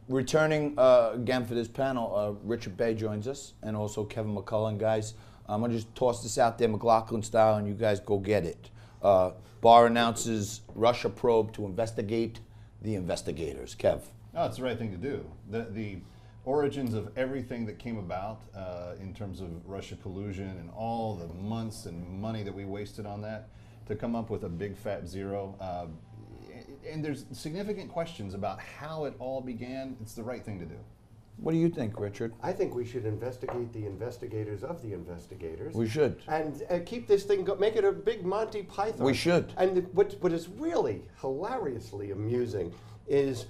Returning again for this panel, Richard Bay joins us, and also Kevin McCullen. Guys, I'm going to just toss this out there McLaughlin style, and you guys go get it. Barr announces Russia probe to investigate the investigators. Kev. Oh, it's the right thing to do. The origins of everything that came about in terms of Russia collusion and all the months and money that we wasted on that, to come up with a big fat zero. And there's significant questions about how it all began. It's the right thing to do. What do you think, Richard? I think we should investigate the investigators of the investigators. We should. And keep this thing, make it a big Monty Python. We should. And what is really hilariously amusing is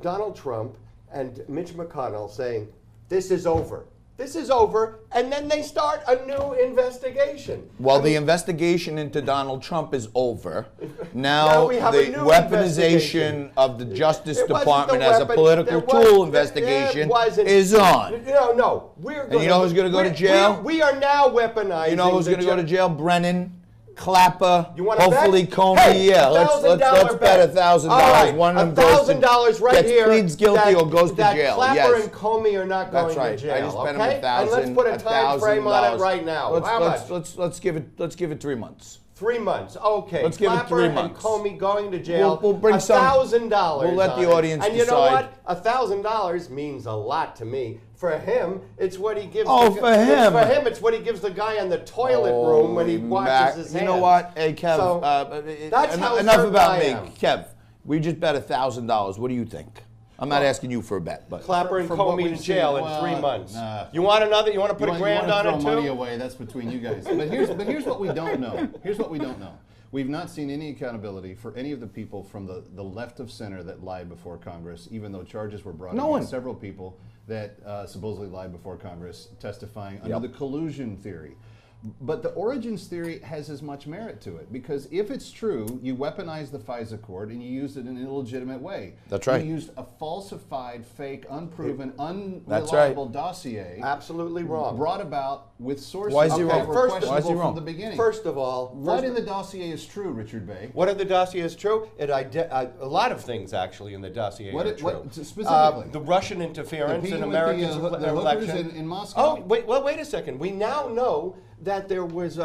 Donald Trump and Mitch McConnell saying, this is over. This is over, and then they start a new investigation. Well, the investigation into Donald Trump is over. Now we have the a new weaponization of the Justice It wasn't Department the as a weapon- political there was- tool investigation is on. No. And you know who's going to go to jail? We are now weaponizing. You know who's going to go to jail? Brennan, Clapper, You want to hopefully bet? Comey. Hey, Yeah, let's $1,000 bet $1,000. All right, One of them goes to, $1,000 right gets here. pleads guilty that, or goes to that jail. Clapper Yes. and Comey are not going That's right. to jail. I just bet okay? him And let's put a time frame on it $1,000. right now. How much? Let's give it 3 months. 3 months. Okay. Let's give it Clapper 3 and months. Comey going to jail. We'll bring some- $1,000. we'll let the on it. audience And you know decide. what? $1,000 means a lot to me. For him, it's what he gives. Oh, for him. For him, it's what he gives the guy in the toilet room when he washes his hands. You know what? Hey, Kev, So, that's how enough certain about I me. am. Kev, we just bet $1,000. What do you think? I'm not asking you for a bet, but Clapper and From what Comey we've in jail seen, in 3 months. nah. You want another? You want to put You a grand want on to it throw money too? away. That's between you guys. But here's what we don't know. Here's what we don't know. We've not seen any accountability for any of the people from the left of center that lied before Congress, even though charges were brought against several people that supposedly lied before Congress, testifying under the collusion theory. But the origins theory has as much merit to it, because if it's true, you weaponize the FISA court and you used it in an illegitimate way. That's right. You used a falsified, fake, unproven, That's unreliable right. dossier. Absolutely wrong. Brought about with sources Why is he that wrong? were First- questionable why is he wrong? from the beginning. First of all, What in the dossier is true, Richard Bay? What in the dossier is true? A lot of things actually in the dossier What are it- true. what specifically? The Russian interference in America's the hookers election. in Moscow? Oh, wait a second. We now know that there was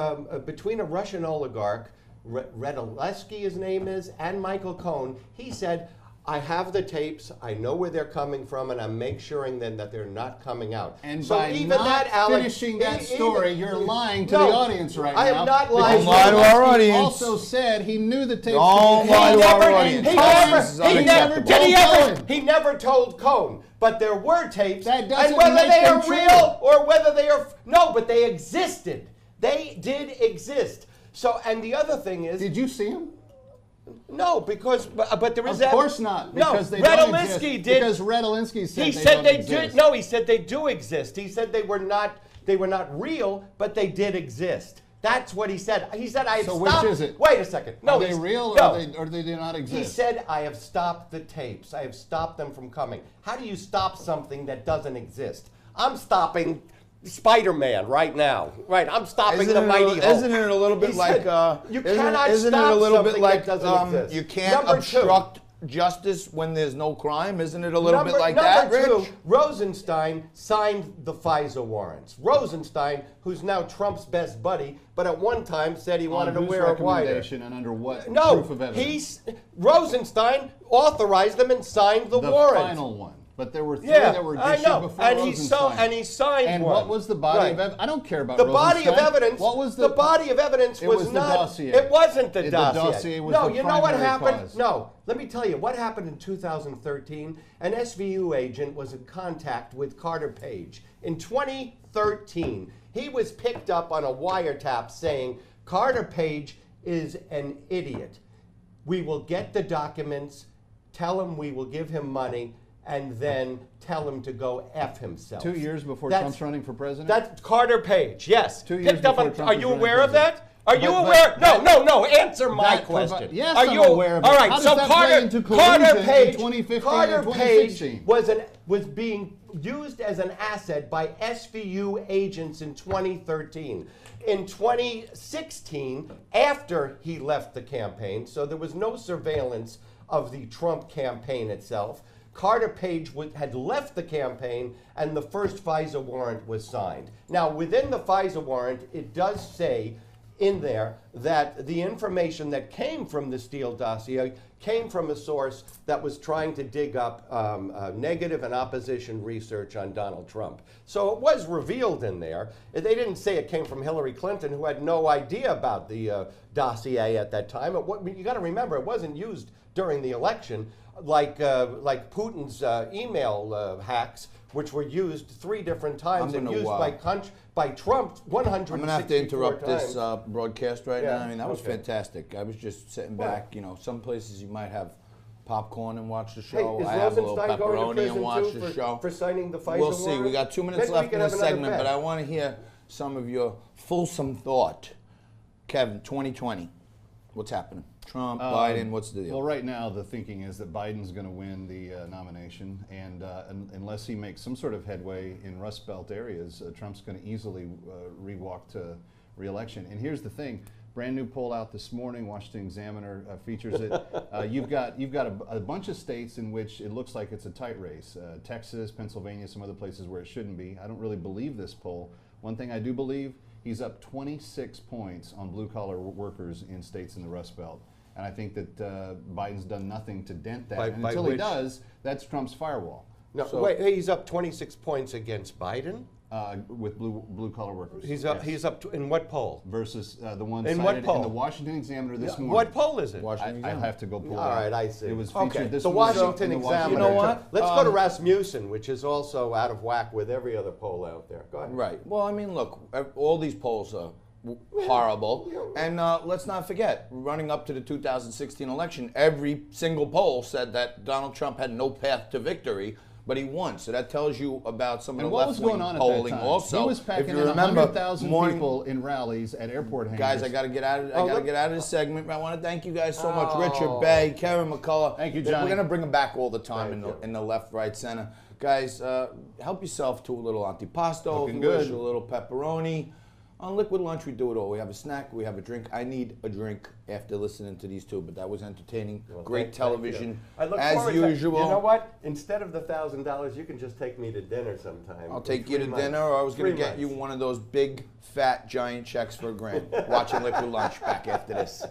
between a Russian oligarch, Redolesky his name is, and Michael Cohen. He said, I have the tapes, I know where they're coming from, and I'm making sure then that they're not coming out. And so by even not that, Alex, finishing that even- story, you're lying to No, the audience right now. I am not because lying. Don't lie to our Redolesky audience. also said he knew the tapes. Don't could be lie to used. our audience. He never told Cohen, but there were tapes, That doesn't and whether make they them are true. real or whether they are no, but they existed. They did exist. So, and the other thing is, Did you see him? no, because but there is Of course not. No, Because they don't Redolinsky exist. did. Because Redolinsky said He they said don't they exist. did. No, he said they do exist. He said they were not real, but they did exist. That's what he said. He said, I have So which stopped. is it? Wait a second. No, Are they he's- real no. or they do not exist? He said, I have stopped the tapes. I have stopped them from coming. How do you stop something that doesn't exist? I'm stopping Spider-Man right now. Right, I'm stopping the Mighty Hulk. Isn't it a little bit He like? said, you cannot isn't it a stop little bit something like that doesn't exist. you can't Number two. obstruct justice when there's no crime? Isn't it a little bit like number that, two, Rich? Rosenstein signed the FISA warrants. Rosenstein, who's now Trump's best buddy, but at one time said he wanted to whose wear a wider. recommendation and under what No, proof of evidence? Rosenstein authorized them and signed the warrant. Final one. But there were three Yeah, that were I issued know, before and Rosenstein. he signed And one. what was the body Right. of evidence? I don't care about The body of Rosenstein. evidence. What was the body of evidence It was was the not. dossier. It wasn't the The dossier. dossier was no, the you know what primary happened? cause. No, let me tell you what happened in 2013. An SVU agent was in contact with Carter Page in 2013. He was picked up on a wiretap saying Carter Page is an idiot. We will get the documents. Tell him we will give him money. And then tell him to go F himself. 2 years before That's- Trump's running for president? That's Carter Page, yes. 2 years Picked up before on, Trump are was you running aware of president. that? Are you But aware? that- No, answer my that question. yes, are I'm you aware of it. All right, How does so that play into Carter collusion in Page, 2015 Carter and Page 2016? was being used as an asset by SVU agents in 2013. In 2016, after he left the campaign, so there was no surveillance of the Trump campaign itself, Carter Page had left the campaign and the first FISA warrant was signed. Now, within the FISA warrant, it does say in there that the information that came from the Steele dossier came from a source that was trying to dig up negative and opposition research on Donald Trump. So it was revealed in there. They didn't say it came from Hillary Clinton, who had no idea about the dossier at that time. You got to remember, it wasn't used during the election like Putin's email hacks, which were used 3 different times and used by Trump 164 I'm going to have to interrupt times. this broadcast right now. I mean, that was okay. fantastic. I was just sitting back. You know, some places you might have popcorn and watch the show. Hey, is I have a little Rosenstein going to pepperoni prison and watch too the show. for signing the FISA We'll see. warrant? We got 2 minutes Maybe left in have this another segment, bet. but I want to hear some of your fulsome thought. Kevin, 2020, what's happening? Trump, Biden, what's the deal? Well, right now the thinking is that Biden's going to win the nomination, and unless he makes some sort of headway in Rust Belt areas, Trump's going to easily rewalk to re-election. And here's the thing: brand new poll out this morning. Washington Examiner features it. You've got a bunch of states in which it looks like it's a tight race: Texas, Pennsylvania, some other places where it shouldn't be. I don't really believe this poll. One thing I do believe: he's up 26 points on blue-collar workers in states in the Rust Belt. And I think that Biden's done nothing to dent that. And until he does, that's Trump's firewall. No, wait, he's up 26 points against Biden? With blue-collar workers. He's up. Yes. He's up in what poll? Versus the one In cited what poll? in the Washington Examiner this morning. What poll is it? Washington I Examiner. have to go pull it All out. right, I see. It was featured this the morning Washington in the Examiner. You know what? Let's go to Rasmussen, which is also out of whack with every other poll out there. Go ahead. Right. Well, I mean, look, all these polls are horrible. And let's not forget, running up to the 2016 election, every single poll said that Donald Trump had no path to victory, but he won. So that tells you about some of the left-wing polling. Also, he was packing if you in remember, 100,000 people in rallies at airport hangars. guys, I got to get out of. I got to get out of this segment. I want to thank you guys so much, Richard Bay, Karen McCullough. Thank you, Johnny. We're going to bring them back all the time Thank you. in the left, right, center. Guys, help yourself to a little antipasto, Looking if you wish, good. a little pepperoni. On Liquid Lunch, we do it all. We have a snack, we have a drink. I need a drink after listening to these two, but that was entertaining. Well, Great television, I look as forward usual. You know what? Instead of the $1,000, you can just take me to dinner sometime. I'll in take you 3 to months. dinner, or I was going 3 to get you months. one of those big, fat, giant checks for $1,000. Watching Liquid Lunch back after this.